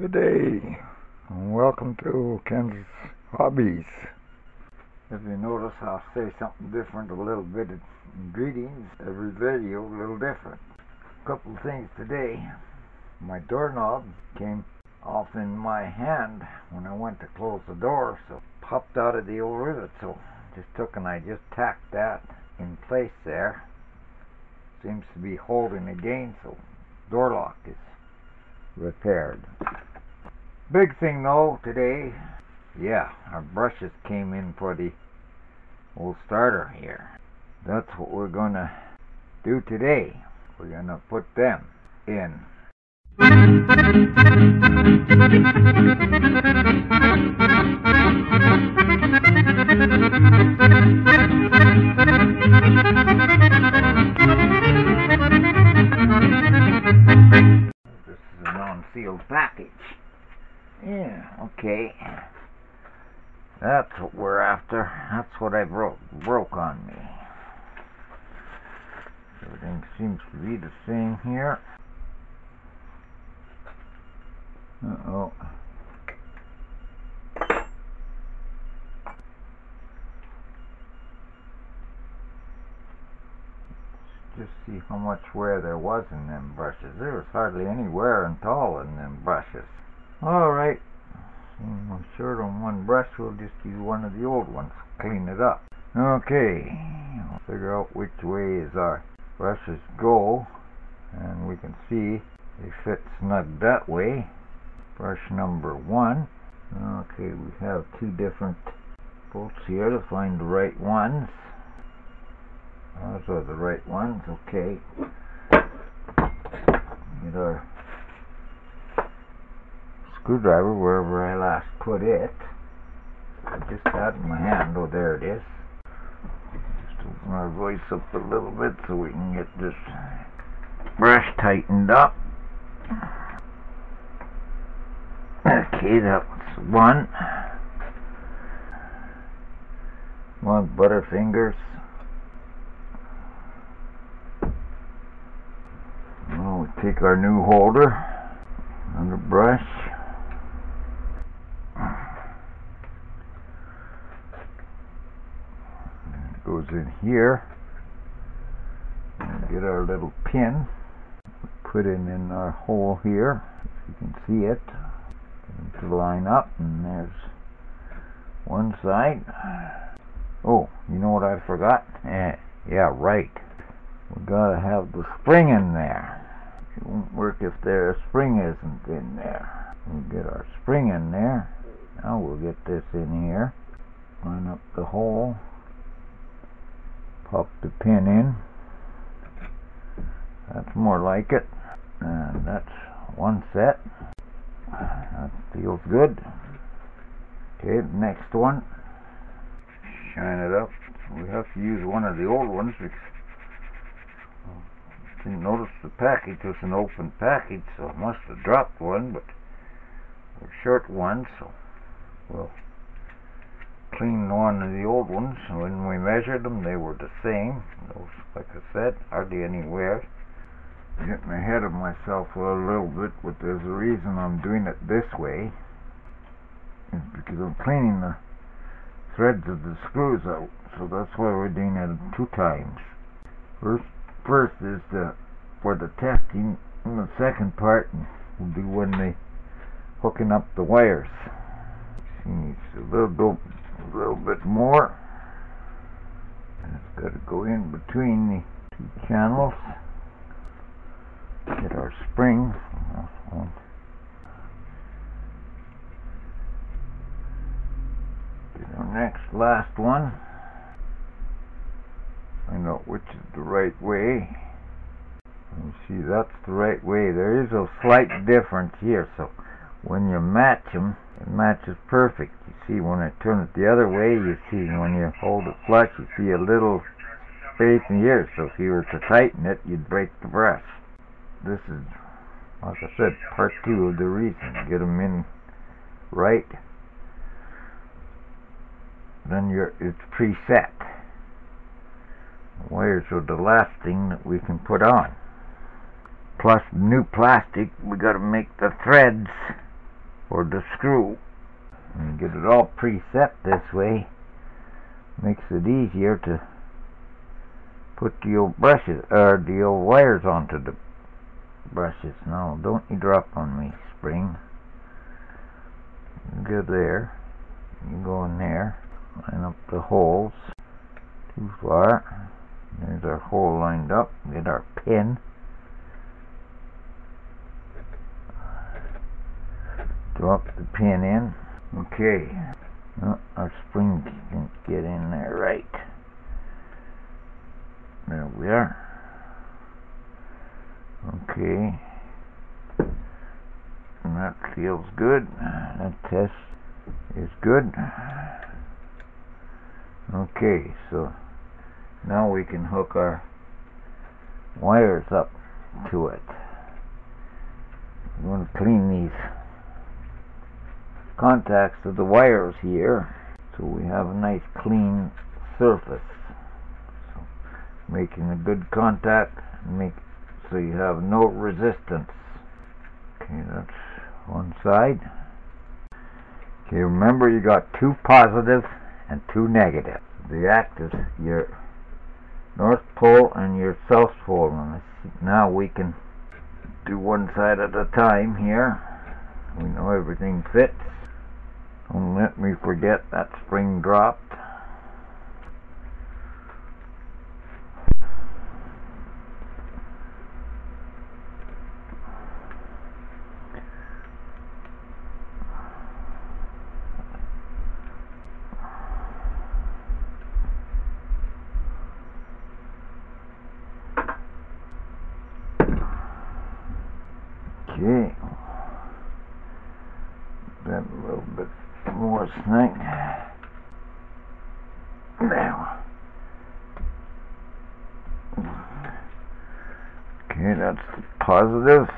Good day, and welcome to Ken's Hobbies. If you notice, I'll say something different a little bit in greetings. Every video a little different. A couple of things today. My doorknob came off in my hand when I went to close the door, so it popped out of the old rivet. So I just tacked that in place there. Seems to be holding again, so door lock is repaired. Big thing though today, our brushes came in for the old starter here. That's what we're gonna do today. We're gonna put them in. This is a non-sealed package. Yeah, okay. That's what we're after. That's what I broke on me. Everything seems to be the same here. Uh-oh. Let's just see how much wear there was in them brushes. There was hardly any wear at all in them brushes. Alright, we're short on one brush, we'll just use one of the old ones, clean it up. Okay, we'll figure out which way is our brushes go, and we can see they fit snug that way. Brush number 1. Okay, we have two different bolts here to find the right ones. Those are the right ones, okay. Get our screwdriver wherever I last put it. I just had it in my hand. Oh, there it is. Just open our voice up a little bit so we can get this brush tightened up. Okay, that was one. Butterfingers. Well, we take our new holder and the brush. It goes in here. And get our little pin. Put it in our hole here. If you can see it. Get it to line up, and there's one side. Oh, you know what I forgot? Yeah, right. We gotta have the spring in there. It won't work if the spring isn't in there. We'll get our spring in there. Now we'll get this in here. Line up the hole. Pop the pin in. That's more like it. And that's one set. That feels good. Okay, the next one. Shine it up. We have to use one of the old ones because didn't notice the package was an open package, so I must have dropped one, but we're short one, so we'll clean one of the old ones. When we measured them, they were the same. Those, like I said, hardly any wear. I'm getting ahead of myself a little bit, but there's a reason I'm doing it this way. It's because I'm cleaning the threads of the screws out, so that's why we're doing it 2 times. First is for the testing, and the second part will be when they hooking up the wires. See, needs a little bit more. And it's got to go in between the 2 channels. Get our spring. Get our last one. Find out which is the right way. You see, that's the right way. There is a slight difference here, so when you match them, it matches perfect. You see, when I turn it the other way, you see when you hold it flush, you see a little space in here, so if you were to tighten it, you'd break the brush. This is, like I said, part 2 of the reason. Get them in right, then it's preset. Wires are the last thing that we can put on. Plus new plastic, we got to make the threads for the screw. And get it all preset this way. Makes it easier to put the old brushes, or the old wires onto the brushes. Now, don't you drop on me, spring. You go there. You go in there. Line up the holes. Too far. There's our hole lined up. Get our pin. Drop the pin in. Okay. Oh, our spring didn't get in there right. There we are. Okay. And that feels good. That test is good. Okay, so now we can hook our wires up to it. We want to clean these contacts of the wires here so we have a nice clean surface. So making a good contact, so you have no resistance. Okay, that's one side. Okay, remember you got two positive and two negative. They act as your north pole and your south pole. And now we can do one side at a time here. We know everything fits. Don't let me forget that spring dropped. Okay. That a little bit more snake. Now. Okay, that's the positive.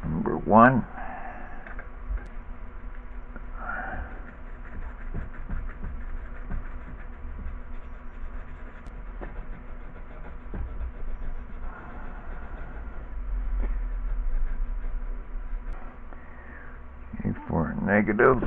Number one. Okay, for negative.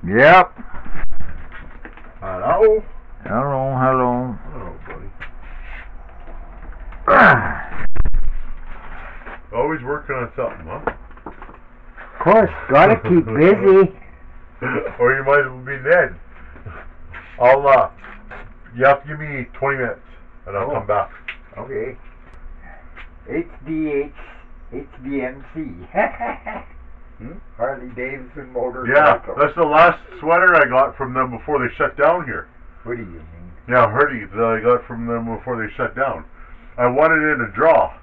Yep. Hello? Hello, hello. Hello, buddy. Always working on something, huh? Of course, gotta keep busy. Or you might as well be dead. You have to give me 20 minutes, and I'll come back. Okay. HDMC. Harley Davidson motorcycle. Yeah, that's the last sweater I got from them before they shut down here. What do you mean? Yeah, hoodies that I got from them before they shut down. I wanted it in a draw.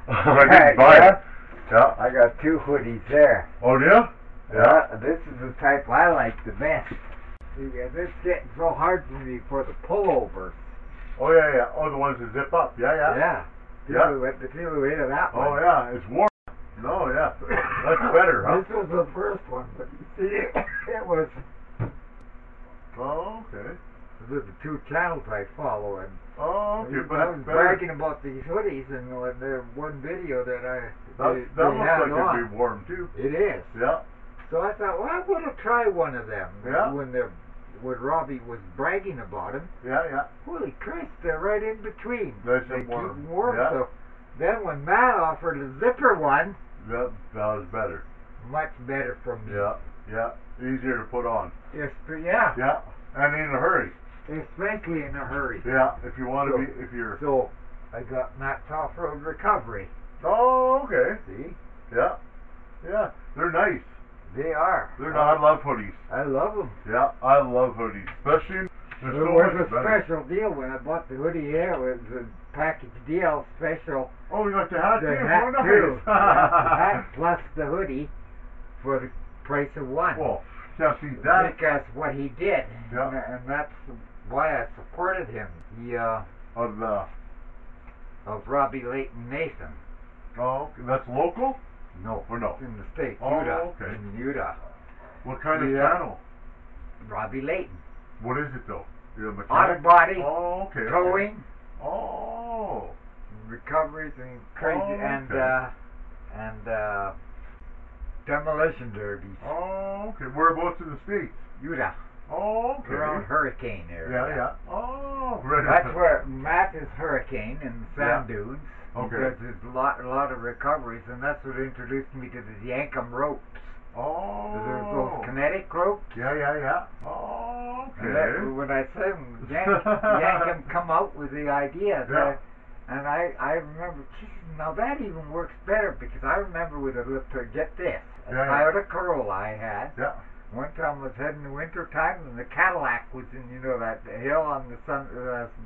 I didn't buy it. Yeah. I got two hoodies there. Oh, yeah? Yeah. This is the type I like the best. Because it's getting so hard for me for the pullovers. Oh, yeah, yeah. Oh, the ones that zip up. Yeah, yeah. Yeah. Yeah. Feel the weight of that one. Oh, yeah. It's warm. No, yeah. That's better, huh? This was the first one, but you see, it was... Oh, okay. These are the two channels I follow, and oh, okay, but I was bragging about these hoodies, and the one video that that looks like it'd be warm too. It is. Yeah. So I thought, well, I'm going to try one of them. Yeah. When Robbie was bragging about them. Yeah, yeah. Holy Christ, they're right in between. Nice they and warm. keep warm. Yeah. So then when Matt offered a zipper one, that was better. Much better for me. Yeah, yeah. Easier to put on. Yes, yeah. Yeah, and in a hurry. Especially in a hurry. Yeah, if you want to be, if you're... So, I got Matt's Off-Road Recovery. Oh, okay. See? Yeah, yeah. They're nice. They are. They're nice. I love hoodies. I love them. Yeah, I love hoodies. Especially, they're There so was much a better. special deal when I bought the hoodie here. It was a package deal special. Oh, you got the hat The too? hat Oh, nice. too. The hat plus the hoodie for the price of one. Well, yeah, see that. Because what he did, Yeah. and that's why I supported him. He of Robbie Layton Nathan. Oh, okay. That's local? No, Or no? it's in the States. Oh, Utah. okay. In Utah. What kind of Yeah. channel? Robbie Layton. What is it though? Auto body, Oh, okay. towing. Oh, recoveries and crazy okay. and demolition derbies. Oh, okay. Whereabouts in the States? Utah. Oh, okay. Around Hurricane area. Yeah. Oh, right. That's where Matt is Hurricane in the sand dunes. Okay. Because there's a lot of recoveries, and that's what introduced me to the Yankum ropes. Oh. There's those kinetic ropes. Yeah. Oh, okay. And that, when I said Yankum come out with the idea that, and I remember, geez, now that even works better, because I remember with a get this, a Toyota Corolla I had. Yeah. One time I was heading in the winter time, and the Cadillac was in, that hill on the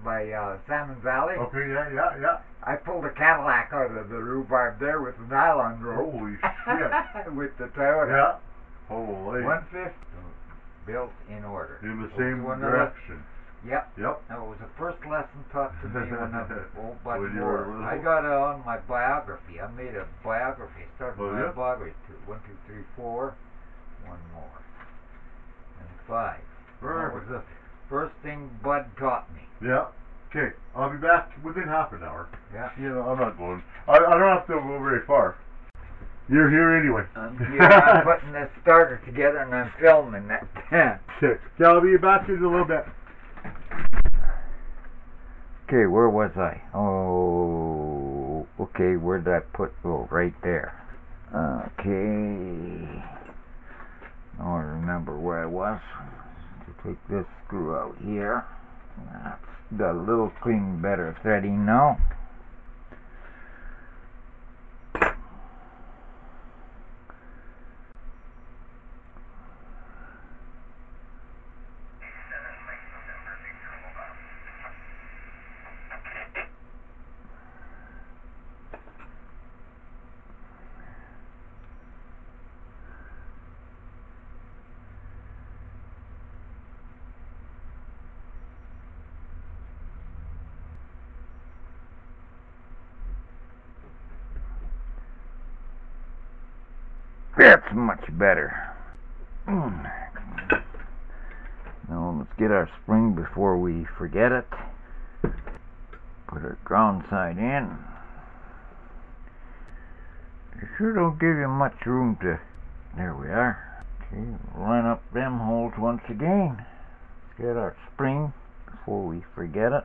by Salmon Valley. Okay, yeah. I pulled a Cadillac out of the rhubarb there with the nylon rope. Holy shit. With the Toyota. Yeah. Holy. 150 built in order. In the same direction. Yep. That was the first lesson taught to me when I got it on my biography. I made a biography. I started my biography. 1, 2, 3, 4. One more. And 5. That was the first thing Bud taught me. Yeah. Okay. I'll be back within half an hour. Yeah. I'm not going. I don't have to go very far. You're here anyway. I'm putting this starter together and I'm filming that. Okay. I'll be back in a little bit. Okay, where was I? Oh, okay, where did I put? Oh, right there. Okay. Now I remember where I was. To take this screw out here. That's got a little clean, better threading now. That's much better. Now let's get our spring before we forget it. Put our ground side in. They sure don't give you much room to... There we are. Okay, line up them holes once again. Let's get our spring before we forget it.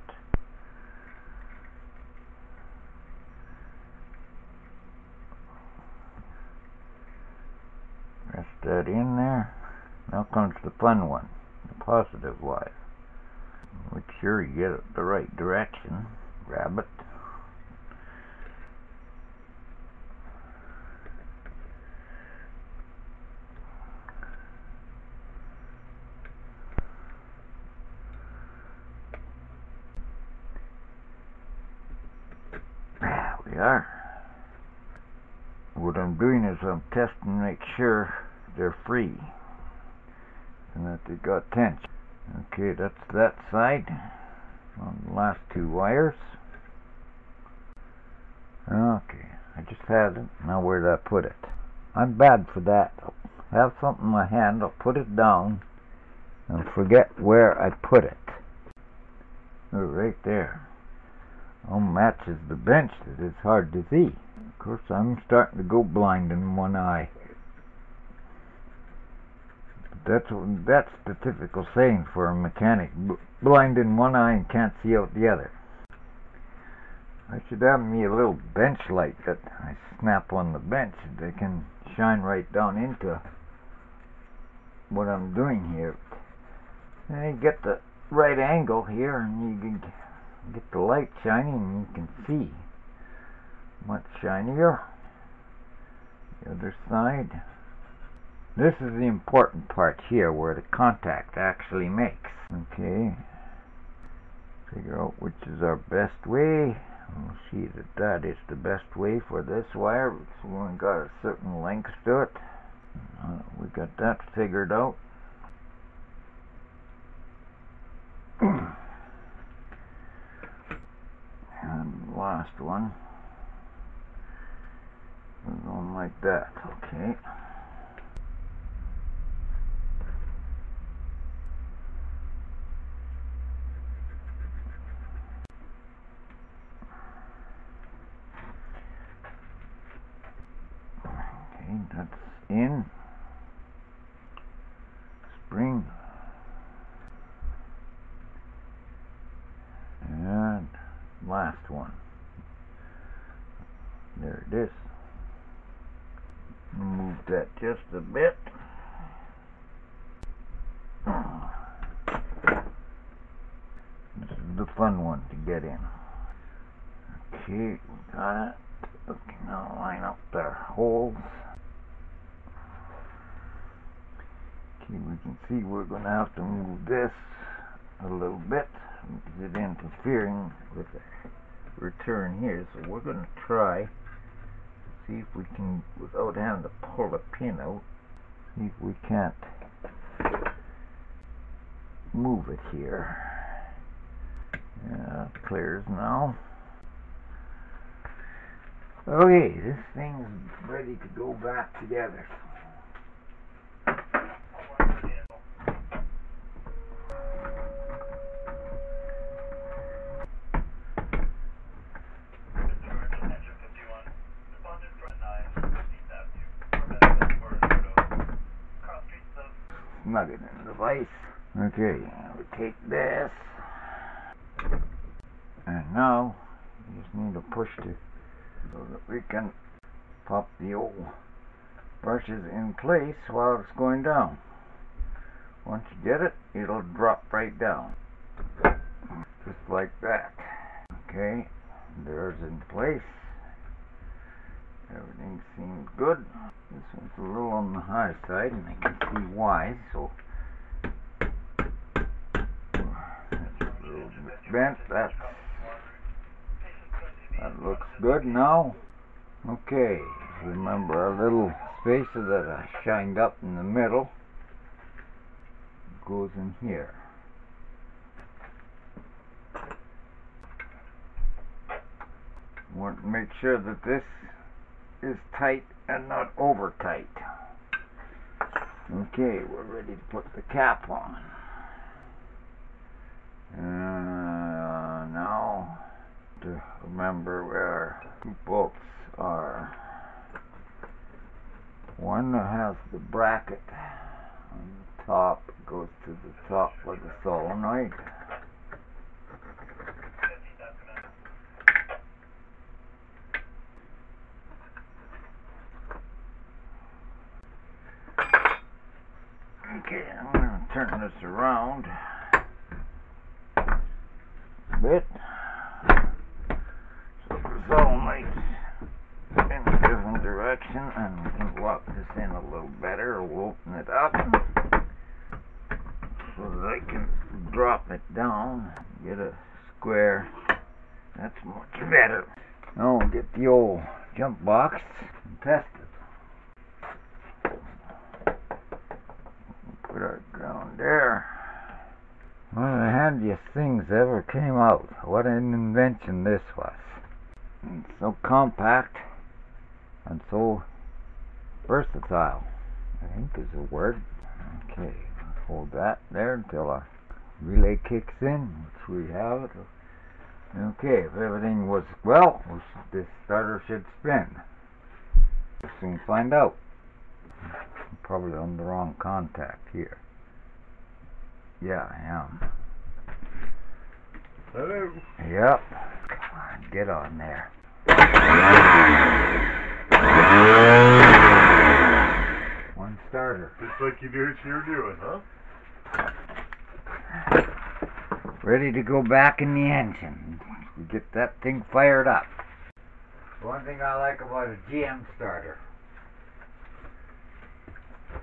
Rest that in there. Now comes the fun one, the positive wire. Make sure you get it the right direction. Grab it. There we are. What I'm doing is I'm testing to make sure they're free and that they got tension. Okay, that's that side on the last 2 wires. Okay, I just had it. Now where did I put it? I'm bad for that. I'll have something in my hand, I'll put it down and forget where I put it. Oh, right there. Oh, matches the bench that it's hard to see. Of course, I'm starting to go blind in one eye. That's the typical saying for a mechanic. Blind in one eye and can't see out the other. I should have me a little bench light that I snap on the bench. They can shine right down into what I'm doing here. And you get the right angle here and you can get the light shining and you can see much shinier. The other side. This is the important part here where the contact actually makes. Okay. Figure out which is our best way. We'll see that that is the best way for this wire. It's only got a certain length to it. We got that figured out. And the last one. We're going like that. Okay. That's in. Spring. And last one. There it is. Move that just a bit. This is the fun one to get in. Okay, we got it. Okay, now line up their holes. Okay, we can see we're going to have to move this a little bit because it's interfering with the return here. So we're going to try to see if we can, without having to pull the pin out, see if we can't move it here. Yeah, it clears now. Okay, this thing's ready to go back together. Snug it in the vise. Okay, we take this, and now we just need to push it so that we can pop the old brushes in place while it's going down. Once you get it, it'll drop right down, just like that. Okay, there's in place. Everything seems good. This one's a little on the high side, and I can see why. So that's a little bit bent. That looks good now. Okay, remember our little spacer that I shined up in the middle goes in here. Want to make sure that this is tight and not over tight. Okay, we're ready to put the cap on. Now to remember where our two bolts are. One that has the bracket on the top, goes to the top of the solenoid. Okay, I'm going to turn this around a bit so the solenoid's in a different direction, and we can lock this in a little better. We'll open it up so that I can drop it down, get a square. That's much better. Now we'll get the old jump box and test it. Put our ground there. One of the handiest things that ever came out. What an invention this was. It's so compact and so versatile, I think is the word. Okay, hold that there until our relay kicks in, which we have it. Okay, if everything was well, this starter should spin. We'll soon find out. I'm probably on the wrong contact here. Yeah, I am. Hello. Yep. Come on, get on there. One starter. Just like you do what you're doing, huh? Ready to go back in the engine. Get that thing fired up. One thing I like about a GM starter.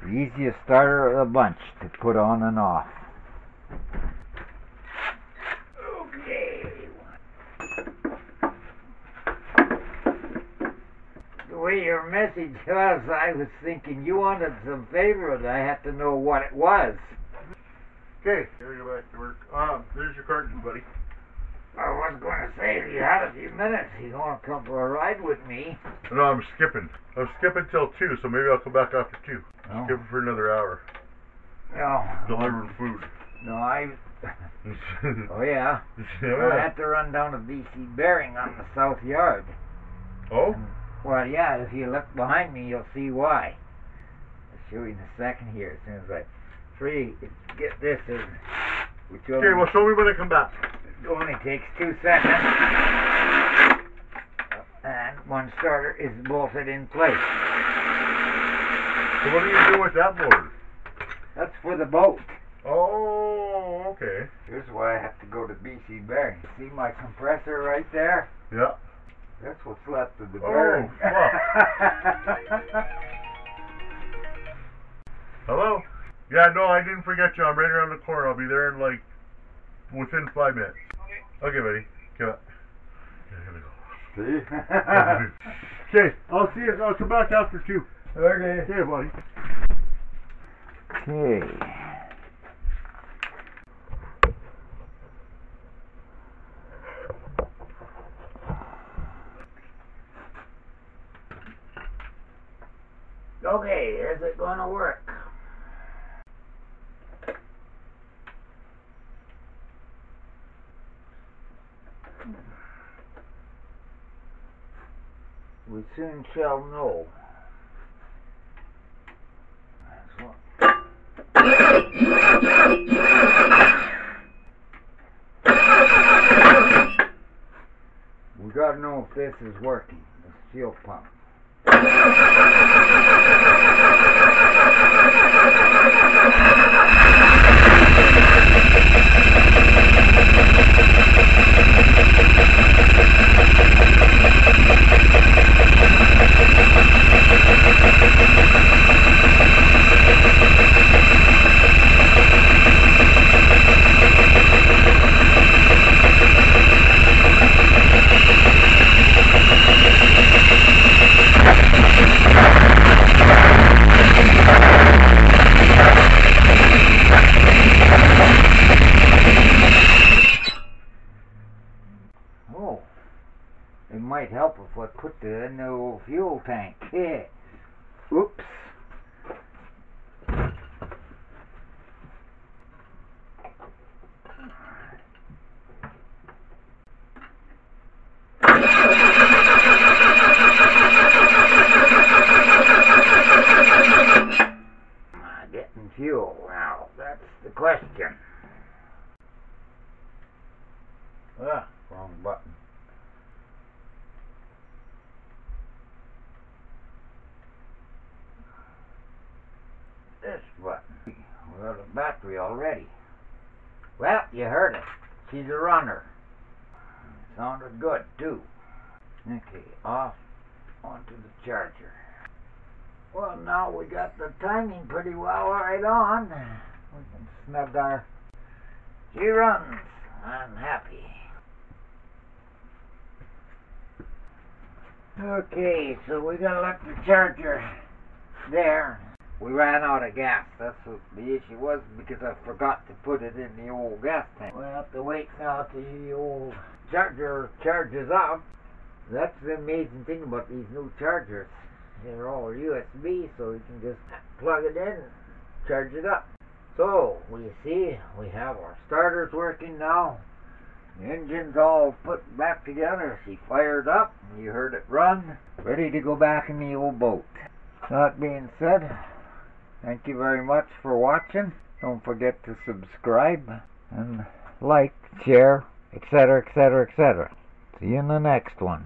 The easiest starter of the bunch to put on and off. Okay. The way your message was, I was thinking you wanted some favor and I had to know what it was. Okay, here we go back to work. There's your cartridge, buddy. I was going to say, if you had a few minutes, you want to come for a ride with me? No, I'm skipping. I'm skipping till 2, so maybe I'll come back after 2. Oh. Skipping for another hour. No. Delivering food. No, oh yeah. Yeah. I had to run down to BC Bearing on the south yard. Oh? Well, yeah, if you look behind me, you'll see why. show you in a second here. As soon as I get this, okay, well, show me when I come back. It only takes 2 seconds, and one starter is bolted in place. So what do you do with that motor? That's for the boat. Oh, okay. Here's why I have to go to BC Bearing. See my compressor right there? Yeah. That's what's left of the bearing. Oh, fuck. Hello? Yeah, no, I didn't forget you. I'm right around the corner. I'll be there in like within 5 minutes. Okay, buddy. Get up. Okay, here we go. See? Okay, I'll see you. I'll come back after 2. Okay. Okay, buddy. Okay. Okay, is it gonna work? We soon shall know. We gotta know if this is working, the fuel pump. Oh, it might help if I put the new fuel tank. Yeah. Oops. Getting fuel now, that's the question. Ah, wrong button. This button. We got a battery already. Well, you heard it. She's a runner. Sounded good, too. Okay, off onto the charger. Well, now we got the timing pretty well right on. We can snug our... She runs. I'm happy. Okay, so we gotta let the charger there. We ran out of gas. That's what the issue was, because I forgot to put it in the old gas tank. We'll have to wait now till the old charger charges up. That's the amazing thing about these new chargers. They're all USB, so you can just plug it in and charge it up. So, you see, we have our starters working now. The engine's all put back together. She fired up. You heard it run. Ready to go back in the old boat. That being said, thank you very much for watching. Don't forget to subscribe and like, share, etc., etc., etc. See you in the next one.